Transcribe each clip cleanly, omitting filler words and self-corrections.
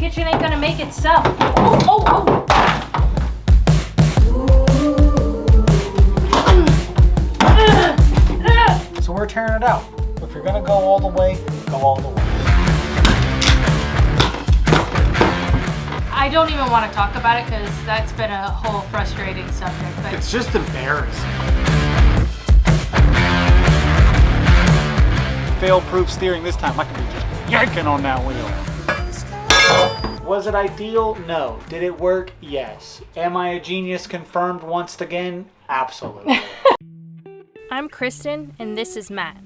kitchen ain't gonna make itself. Oh. So we're tearing it out. If you're gonna go all the way, go all the way. I don't even want to talk about it because that's been a whole frustrating subject. But It's just embarrassing. Fail-proof steering this time. I can be just yanking on that wheel. Was it ideal? No. Did it work? Yes. Am I a genius confirmed once again? Absolutely. I'm Kristen, and this is Matt.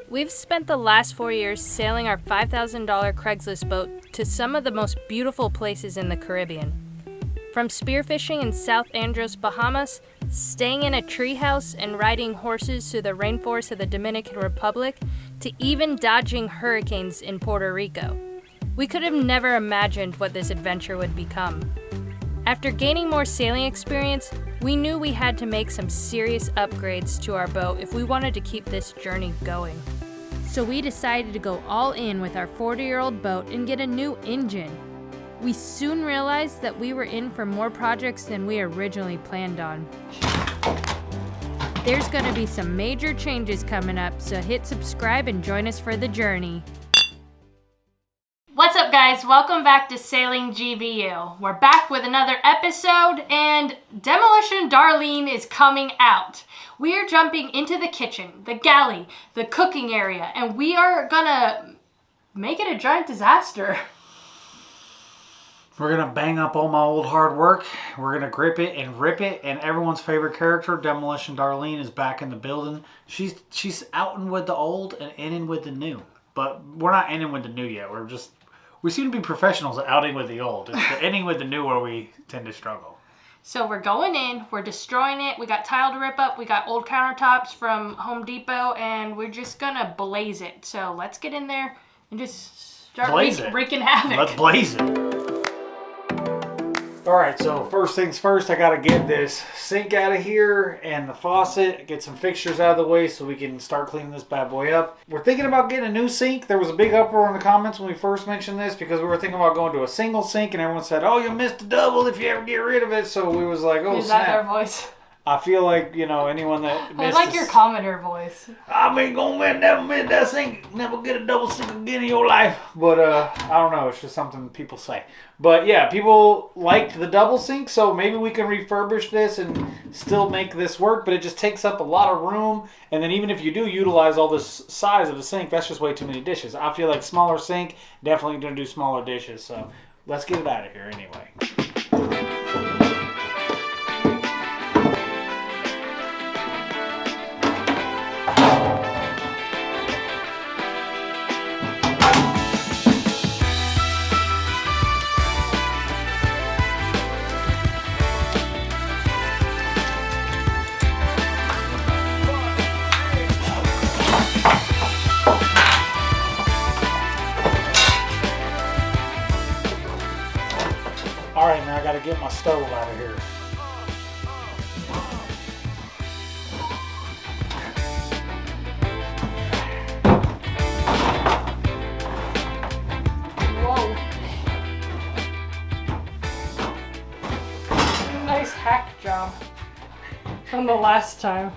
We've spent the last 4 years sailing our $5,000 Craigslist boat to some of the most beautiful places in the Caribbean. From spearfishing in South Andros, Bahamas, staying in a treehouse and riding horses through the rainforest of the Dominican Republic, to even dodging hurricanes in Puerto Rico. We could have never imagined what this adventure would become. After gaining more sailing experience, we knew we had to make some serious upgrades to our boat if we wanted to keep this journey going. So we decided to go all in with our 40-year-old boat and get a new engine. We soon realized that we were in for more projects than we originally planned on. There's going to be some major changes coming up, so hit subscribe and join us for the journey. What's up, guys? Welcome back to Sailing GBU. We're back with another episode, and Demolition Darlene is coming out. We are jumping into the kitchen, the galley, the cooking area, and we are gonna make it a giant disaster. We're gonna bang up all my old hard work. We're gonna grip it and rip it, and everyone's favorite character, Demolition Darlene, is back in the building. She's outing with the old and inning with the new. But we're not inning with the new yet. We seem to be professionals at outing with the old. It's the inning with the new where we tend to struggle. So we're going in, we're destroying it, we got tile to rip up, we got old countertops from Home Depot, and we're just gonna blaze it. So let's get in there and just start wreaking havoc. Let's blaze it. Alright, so first things first, I gotta get this sink out of here and the faucet, get some fixtures out of the way so we can start cleaning this bad boy up. We're thinking about getting a new sink. There was a big uproar in the comments when we first mentioned this because we were thinking about going to a single sink and everyone said, oh, you missed a double if you ever get rid of it. So we was like, oh, Is snap. that their voice? I feel like, anyone that missed I like your commenter voice. I ain't gonna never miss that sink. Never get a double sink again in your life. But I don't know. It's just something people say. But yeah, people liked the double sink, so maybe we can refurbish this and still make this work. But it just takes up a lot of room. And then even if you do utilize all this size of the sink, that's just way too many dishes. I feel like smaller sink, definitely gonna do smaller dishes. So let's get it out of here anyway. Alright, man, I gotta get my stove out of here. Whoa. Nice hack job from the last time.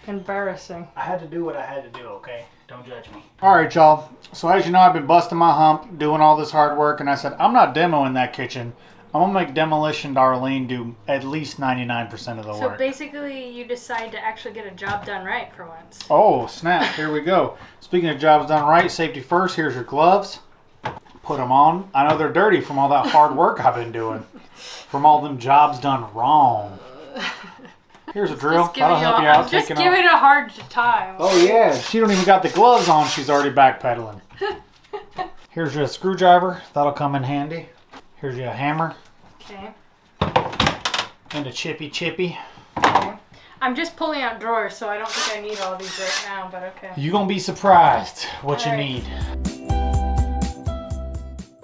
Embarrassing. I had to do what I had to do, okay? Don't judge me. Alright, y'all. So as you know, I've been busting my hump, doing all this hard work, and I said, I'm not demoing that kitchen. I'm going to make Demolition Darlene do at least 99% of the work. So basically, you decide to actually get a job done right for once. Oh, snap. Here we go. Speaking of jobs done right, safety first. Here's your gloves. Put them on. I know they're dirty from all that hard work I've been doing. From all them jobs done wrong. Here's a drill. That'll help you out. Just give it a hard time. Oh, yeah. She don't even got the gloves on. She's already backpedaling. Here's your screwdriver. That'll come in handy. Here's your hammer. Okay. And a chippy. Okay. I'm just pulling out drawers, so I don't think I need all these right now, but okay. You're going to be surprised what All you right. need.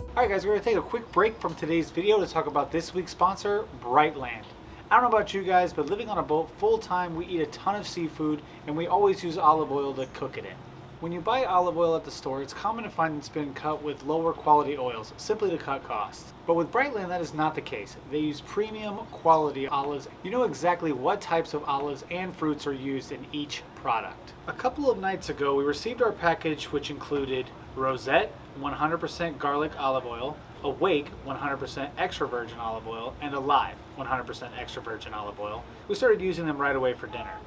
Alright guys, we're going to take a quick break from today's video to talk about this week's sponsor, Brightland. I don't know about you guys, but living on a boat full time, we eat a ton of seafood, and we always use olive oil to cook it in. When you buy olive oil at the store, it's common to find it's been cut with lower quality oils, simply to cut costs. But with Brightland, that is not the case. They use premium quality olives. You know exactly what types of olives and fruits are used in each product. A couple of nights ago, we received our package, which included Rosette 100% garlic olive oil, Awake 100% extra virgin olive oil, and Alive 100% extra virgin olive oil. We started using them right away for dinner.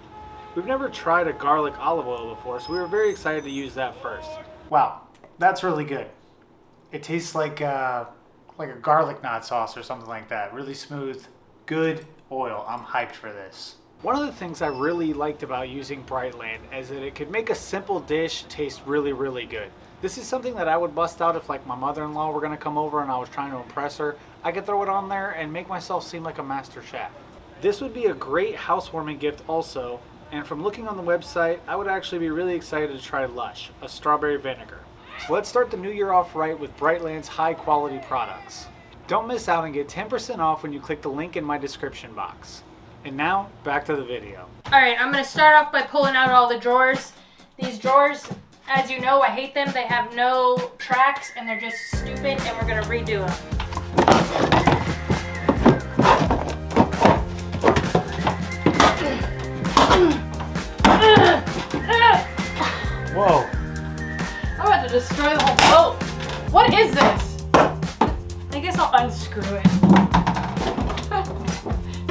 We've never tried a garlic olive oil before, so we were very excited to use that first. Wow, that's really good. It tastes like a garlic knot sauce or something like that. Really smooth, good oil. I'm hyped for this. One of the things I really liked about using Brightland is that it could make a simple dish taste really, really good. This is something that I would bust out if like my mother-in-law were gonna come over and I was trying to impress her. I could throw it on there and make myself seem like a master chef. This would be a great housewarming gift also. And from looking on the website, I would actually be really excited to try Lush, a strawberry vinegar. So let's start the new year off right with Brightland's high quality products. Don't miss out and get 10% off when you click the link in my description box. And now, back to the video. Alright, I'm going to start off by pulling out all the drawers. These drawers, as you know, I hate them. They have no tracks and they're just stupid, and we're going to redo them. Whoa. I'm about to destroy the whole boat. What is this? I guess I'll unscrew it.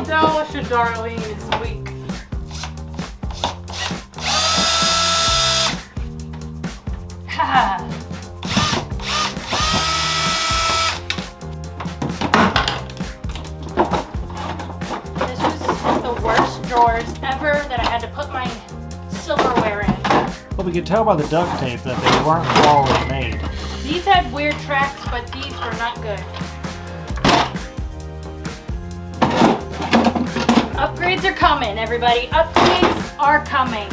Demolition Darlene is weak. Ha! This was the worst drawers ever that I had to put my silverware in. Well, we could tell by the duct tape that they weren't quality made. These had weird tracks, but these were not good. Upgrades are coming, everybody. Upgrades are coming.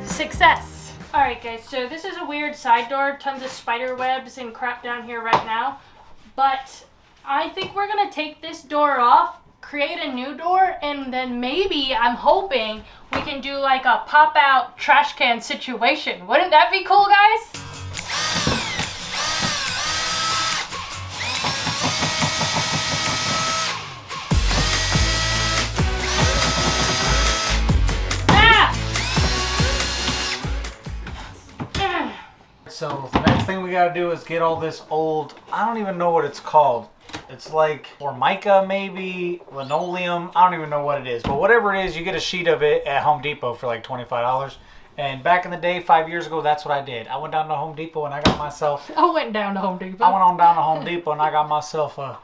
Success. Alright guys, so this is a weird side door. Tons of spider webs and crap down here right now. But I think we're going to take this door off, create a new door, and then maybe, I'm hoping, we can do like a pop-out trash can situation. Wouldn't that be cool, guys? So the next thing we gotta do is get all this old, I don't even know what it's called. It's like Formica maybe, linoleum, I don't even know what it is. But whatever it is, you get a sheet of it at Home Depot for like $25. And back in the day, 5 years ago, that's what I did. I went down to Home Depot and I got myself... I went down to Home Depot. I went on down to Home Depot and I got myself a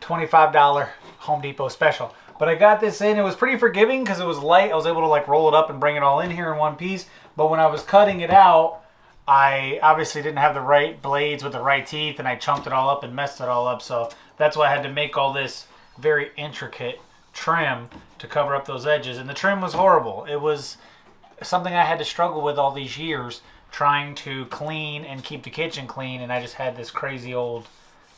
$25 Home Depot special. But I got this in, it was pretty forgiving because it was light. I was able to like roll it up and bring it all in here in one piece. But when I was cutting it out, I obviously didn't have the right blades with the right teeth, and I chunked it all up and messed it all up. So that's why I had to make all this very intricate trim to cover up those edges. And the trim was horrible. It was something I had to struggle with all these years, trying to clean and keep the kitchen clean. And I just had this crazy old,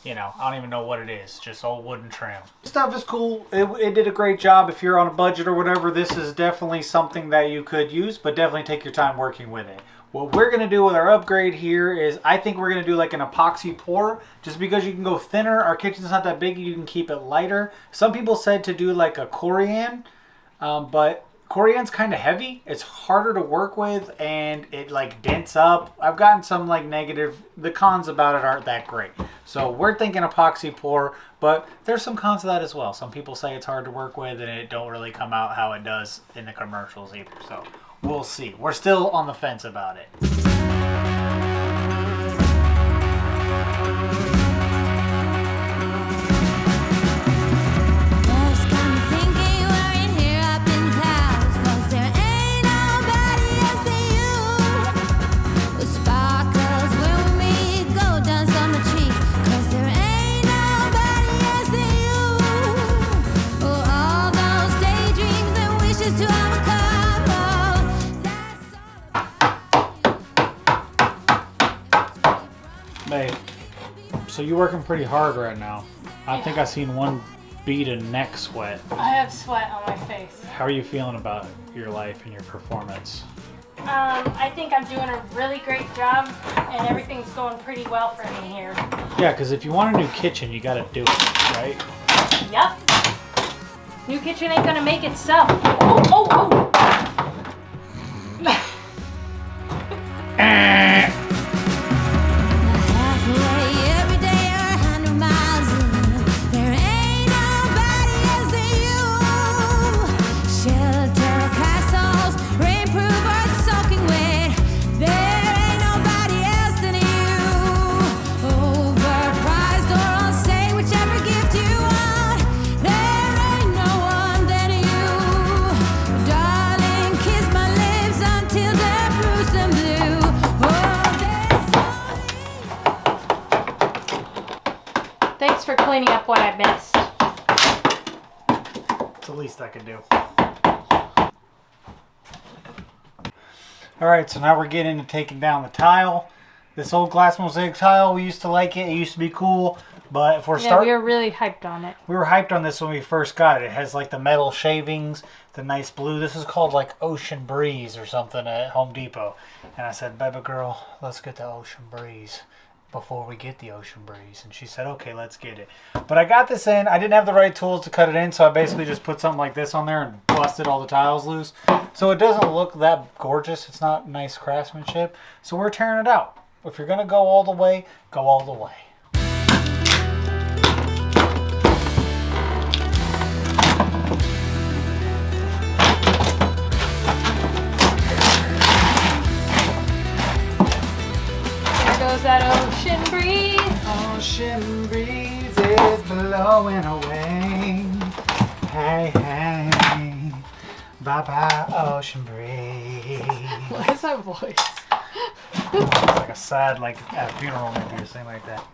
you know, I don't even know what it is, just old wooden trim. Stuff is cool. It did a great job. If you're on a budget or whatever, this is definitely something that you could use, but definitely take your time working with it. What we're going to do with our upgrade here is I think we're going to do like an epoxy pour, just because you can go thinner. Our kitchen's not that big. You can keep it lighter. Some people said to do like a corian, but corian's kind of heavy. It's harder to work with and it like dents up. I've gotten some like negative, the cons about it aren't that great. So we're thinking epoxy pour, but there's some cons to that as well. Some people say it's hard to work with and it don't really come out how it does in the commercials either. So we'll see. We're still on the fence about it. Babe, so you're working pretty hard right now. I think I seen one beat a neck sweat. I have sweat on my face. How are you feeling about your life and your performance? I think I'm doing a really great job, and everything's going pretty well for me here. Yeah, because if you want a new kitchen, you got to do it, right? Yep. New kitchen ain't gonna make itself. Oh! Thanks for cleaning up what I missed. It's the least I could do. Alright, so now we're getting into taking down the tile. This old glass mosaic tile, we used to like it. It used to be cool. But if we're we were really hyped on it. We were hyped on this when we first got it. It has like the metal shavings, the nice blue. This is called like Ocean Breeze or something at Home Depot. And I said, baby girl, let's get the Ocean Breeze before we get the Ocean Breeze. And she said, okay, let's get it. But I got this in. I didn't have the right tools to cut it in, so I basically just put something like this on there and busted all the tiles loose. So it doesn't look that gorgeous. It's not nice craftsmanship. So we're tearing it out. If you're going to go all the way, go all the way. That ocean breeze. Ocean breeze is blowing away. Hey, hey. Bye-bye, ocean breeze. What is that voice? It's like a sad, like, at a funeral maybe or something like that.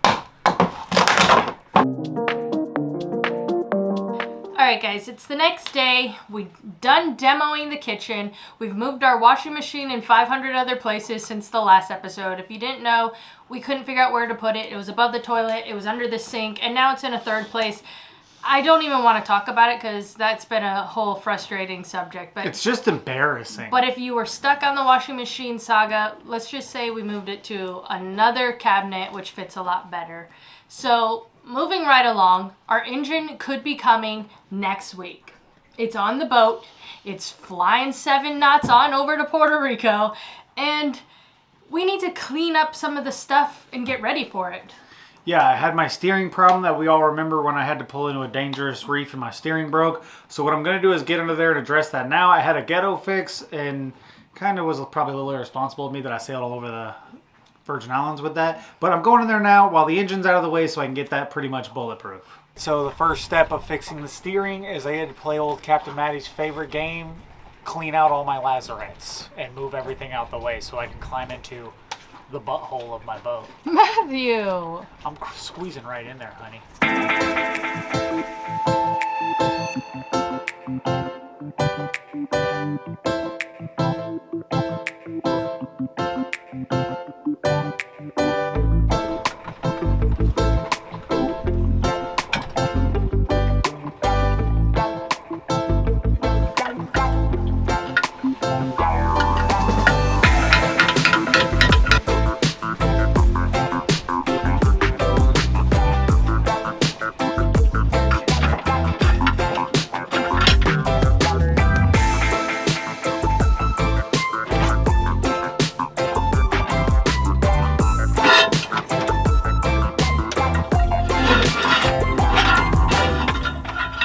Alright guys, it's the next day. We've done demoing the kitchen. We've moved our washing machine in 500 other places since the last episode. If you didn't know, we couldn't figure out where to put it. It was above the toilet, it was under the sink, and now it's in a third place. I don't even want to talk about it because that's been a whole frustrating subject. But it's just embarrassing. But if you were stuck on the washing machine saga, let's just say we moved it to another cabinet, which fits a lot better. So moving right along, our engine could be coming next week. It's on the boat. It's flying 7 knots on over to Puerto Rico. And we need to clean up some of the stuff and get ready for it. Yeah, I had my steering problem that we all remember when I had to pull into a dangerous reef and my steering broke. So what I'm going to do is get under there and address that now. I had a ghetto fix and kind of was probably a little irresponsible of me that I sailed all over the Virgin Islands with that. But I'm going in there now while the engine's out of the way so I can get that pretty much bulletproof. So the first step of fixing the steering is I had to play old Captain Matty's favorite game, clean out all my lazarettes and move everything out the way so I can climb into the butthole of my boat. Matthew! I'm squeezing right in there, honey.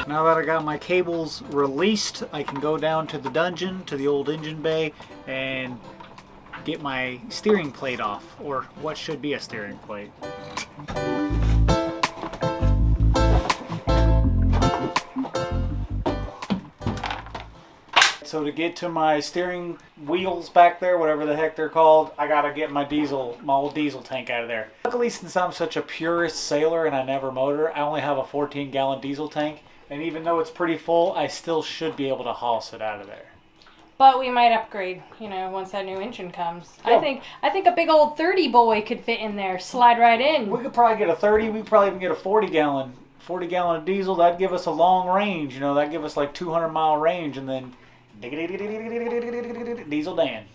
Now that I got my cables released, I can go down to the dungeon, to the old engine bay, and get my steering plate off, or what should be a steering plate. So to get to my steering wheels back there, whatever the heck they're called, I gotta get my old diesel tank out of there. Luckily, since I'm such a purist sailor and I never motor, I only have a 14-gallon diesel tank. And even though it's pretty full, I still should be able to haul it out of there. But we might upgrade, once that new engine comes. Yeah. I think a big old 30 boy could fit in there, slide right in. We could probably get a 30. We could probably even get a 40-gallon 40-gallon of diesel, that'd give us a long range. You know, that'd give us like 200-mile range, and then Diesel Dan.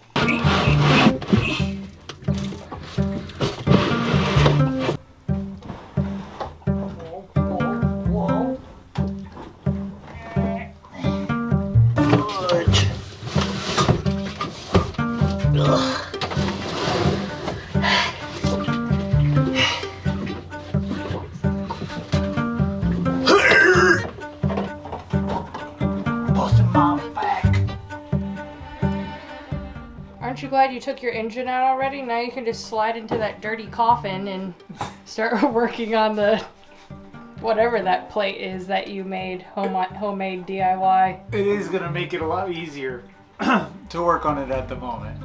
Aren't you glad you took your engine out already? Now you can just slide into that dirty coffin and start working on the whatever that plate is that you made, homemade DIY. It is going to make it a lot easier to work on it at the moment.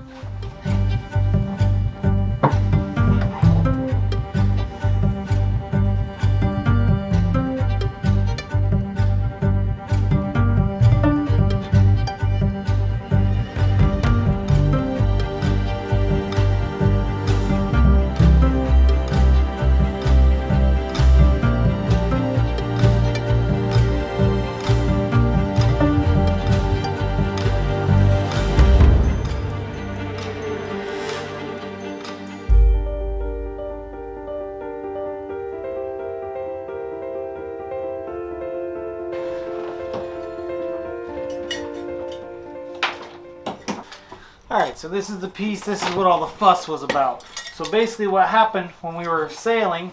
Alright, so this is the piece, this is what all the fuss was about. So basically what happened when we were sailing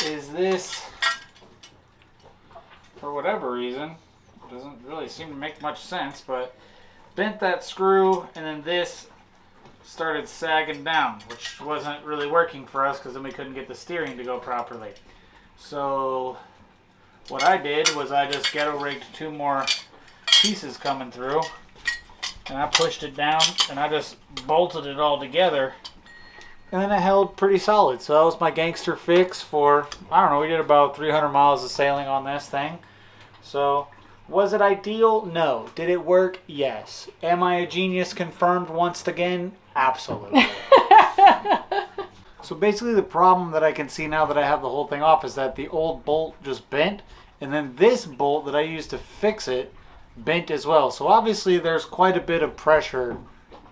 is this, for whatever reason, doesn't really seem to make much sense, but bent that screw, and then this started sagging down, which wasn't really working for us because then we couldn't get the steering to go properly. So what I did was I just ghetto rigged 2 more pieces coming through, and I pushed it down and I just bolted it all together, and then it held pretty solid. So that was my gangster fix for, I don't know, we did about 300 miles of sailing on this thing. So was it ideal? No. Did it work? Yes. Am I a genius confirmed once again? Absolutely. So basically the problem that I can see now that I have the whole thing off is that the old bolt just bent, and then this bolt that I used to fix it bent as well. So obviously there's quite a bit of pressure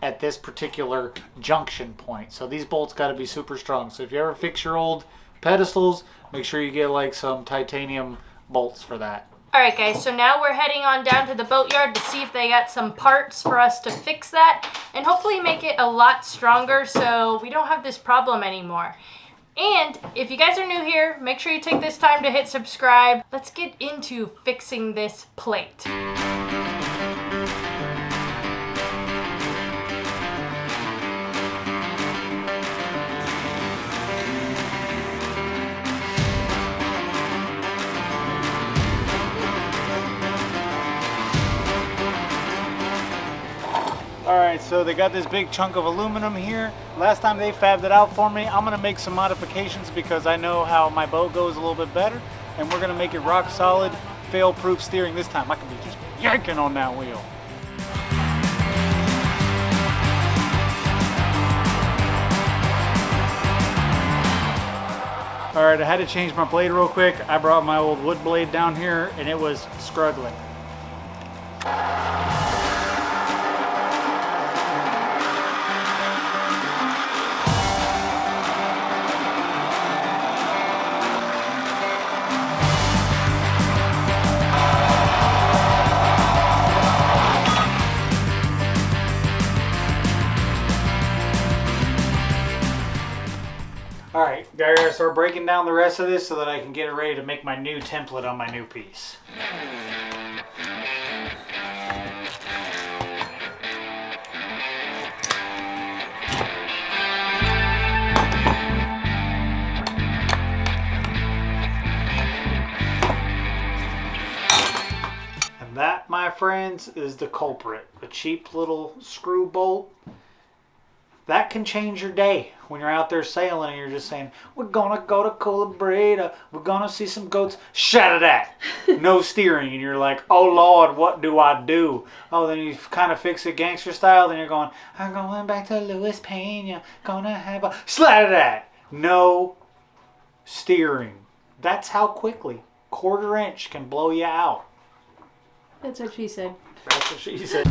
at this particular junction point. So these bolts got to be super strong. So if you ever fix your old pedestals, make sure you get like some titanium bolts for that. Alright guys, so now we're heading on down to the boatyard to see if they got some parts for us to fix that and hopefully make it a lot stronger so we don't have this problem anymore. And if you guys are new here, make sure you take this time to hit subscribe. Let's get into fixing this plate. Alright, so they got this big chunk of aluminum here. Last time they fabbed it out for me. I'm going to make some modifications because I know how my boat goes a little bit better. And we're going to make it rock solid, fail-proof steering this time. I can be just yanking on that wheel. Alright, I had to change my blade real quick. I brought my old wood blade down here and it was struggling. Alright, I gotta start breaking down the rest of this so that I can get it ready to make my new template on my new piece. And that, my friends, is the culprit. A cheap little screw bolt. That can change your day when you're out there sailing and you're just saying, we're gonna go to Colabrita, we're gonna see some goats. Shut it at. No steering. And you're like, oh Lord, what do I do? Oh, then you kind of fix it gangster style. Then you're going, I'm going back to Luis Pena, gonna have a... Slat it at. No steering. That's how quickly 1/4 inch can blow you out. That's what she said. That's what she said.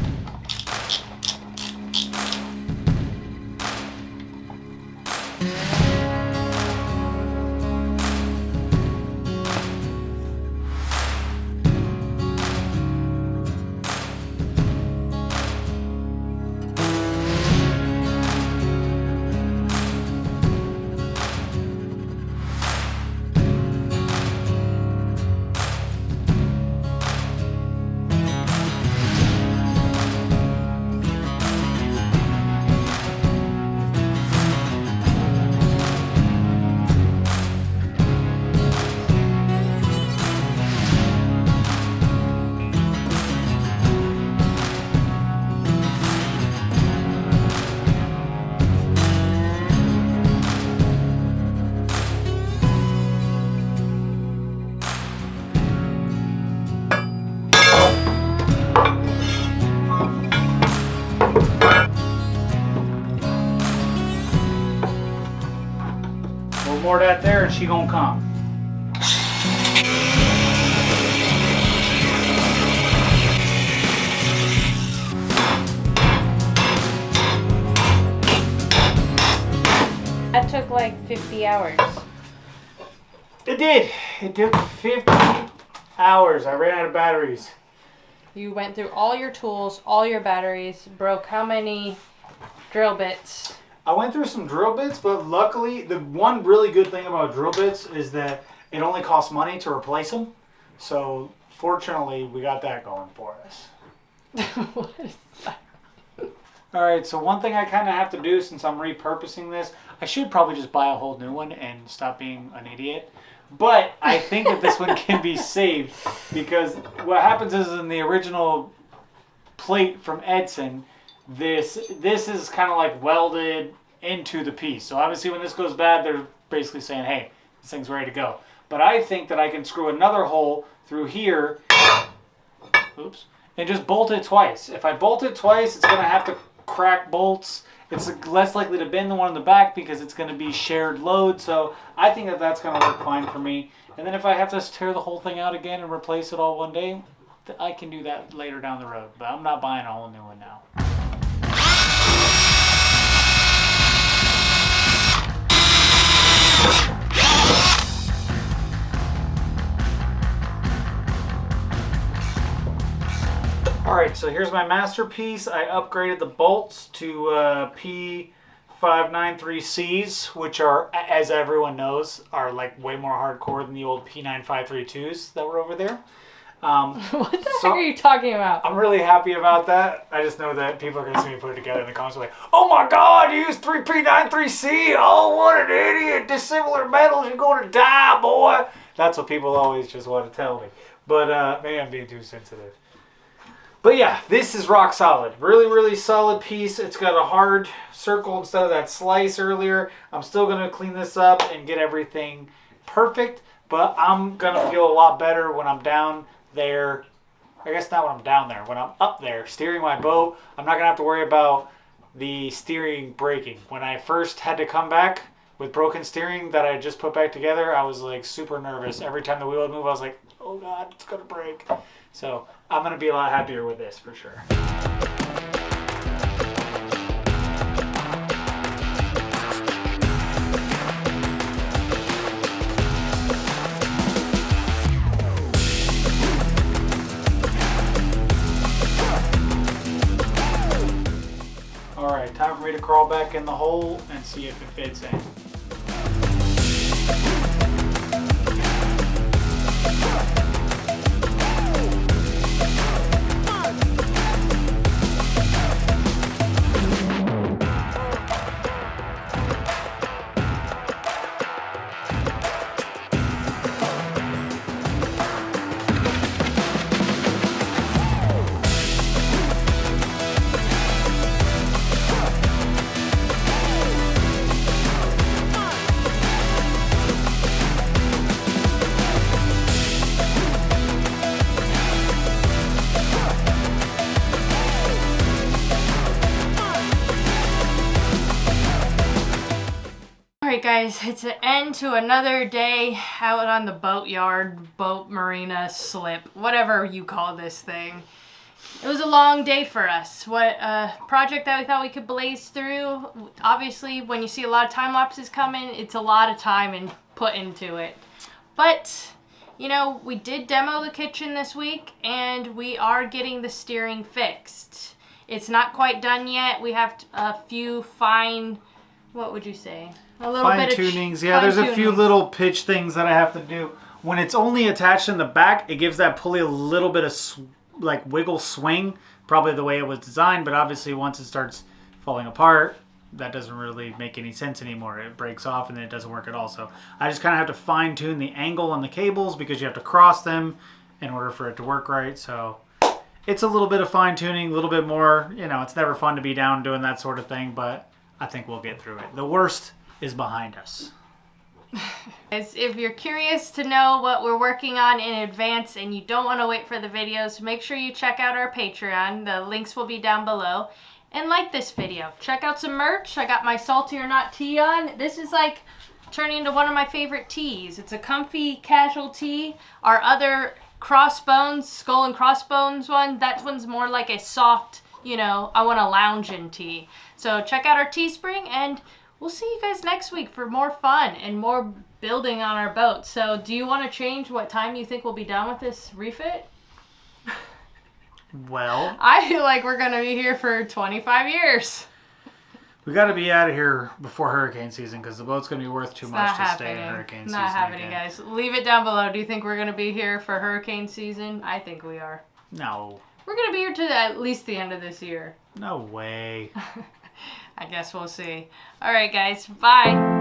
More of that there and she gonna come. That took like 50 hours. It did. It took 50 hours. I ran out of batteries. You went through all your tools, all your batteries, broke how many drill bits? I went through some drill bits, but luckily, the one really good thing about drill bits is that it only costs money to replace them. So, fortunately, we got that going for us. What is that? Alright, so one thing I kind of have to do since I'm repurposing this, I should probably just buy a whole new one and stop being an idiot. But I think that this one can be saved because what happens is in the original plate from Edson, this is kind of like welded into the piece. So obviously when this goes bad, they're basically saying, hey, this thing's ready to go. But I think that I can screw another hole through here, oops, and just bolt it twice. If I bolt it twice, it's going to have to crack bolts. It's less likely to bend the one in the back because it's going to be shared load. So I think that that's going to work fine for me. And then if I have to tear the whole thing out again and replace it all one day, I can do that later down the road. But I'm not buying a whole new one now. Alright, so here's my masterpiece. I upgraded the bolts to P593Cs, which are, as everyone knows, are like way more hardcore than the old P9532s that were over there. What the heck are you talking about? I'm really happy about that. I just know that people are going to see me put it together in the comments like, oh my god, you used 3P93C! Oh, what an idiot! Dissimilar metals, you're going to die, boy! That's what people always just want to tell me. But maybe I'm being too sensitive. But yeah, this is rock solid. Really, really solid piece. It's got a hard circle instead of that slice earlier. I'm still going to clean this up and get everything perfect. But I'm going to feel a lot better when I'm down there. I guess not when I'm down there. When I'm up there steering my boat, I'm not going to have to worry about the steering breaking. When I first had to come back with broken steering that I just put back together, I was like super nervous. Every time the wheel would move, I was like, oh God, it's going to break. So I'm going to be a lot happier with this for sure. Alright, time for me to crawl back in the hole and see if it fits in. Alright guys, it's an end to another day out on the boatyard, boat, marina, slip, whatever you call this thing. It was a long day for us. What a project that we thought we could blaze through. Obviously, when you see a lot of time lapses coming, it's a lot of time and put into it. But, you know, we did demo the kitchen this week, and we are getting the steering fixed. It's not quite done yet. We have a few fine, what would you say? A little fine bit of tunings. Yeah, there's a few little pitch things that I have to do. When it's only attached in the back, it gives that pulley a little bit of like wiggle swing, probably the way it was designed, but obviously once it starts falling apart, that doesn't really make any sense anymore. It breaks off and then it doesn't work at all. So I just kind of have to fine tune the angle on the cables because you have to cross them in order for it to work right. So it's a little bit of fine tuning, a little bit more, you know, it's never fun to be down doing that sort of thing, but I think we'll get through it. The worst is behind us. If you're curious to know what we're working on in advance and you don't want to wait for the videos, make sure you check out our Patreon. The links will be down below. And like this video. Check out some merch. I got my Salty or Not tee on. This is like turning into one of my favorite tees. It's a comfy, casual tee. Our other Crossbones, Skull and Crossbones one, that one's more like a soft, you know, I want to lounge in tee. So check out our Teespring, and we'll see you guys next week for more fun and more building on our boat. So do you want to change what time you think we'll be done with this refit? Well, I feel like we're going to be here for 25 years. We got to be out of here before hurricane season because the boat's going to be worth too much to stay in hurricane season. Not happening, again. guys. Leave it down below. Do you think we're going to be here for hurricane season? I think we are. No. We're going to be here to at least the end of this year. No way. I guess we'll see. All right, guys. Bye.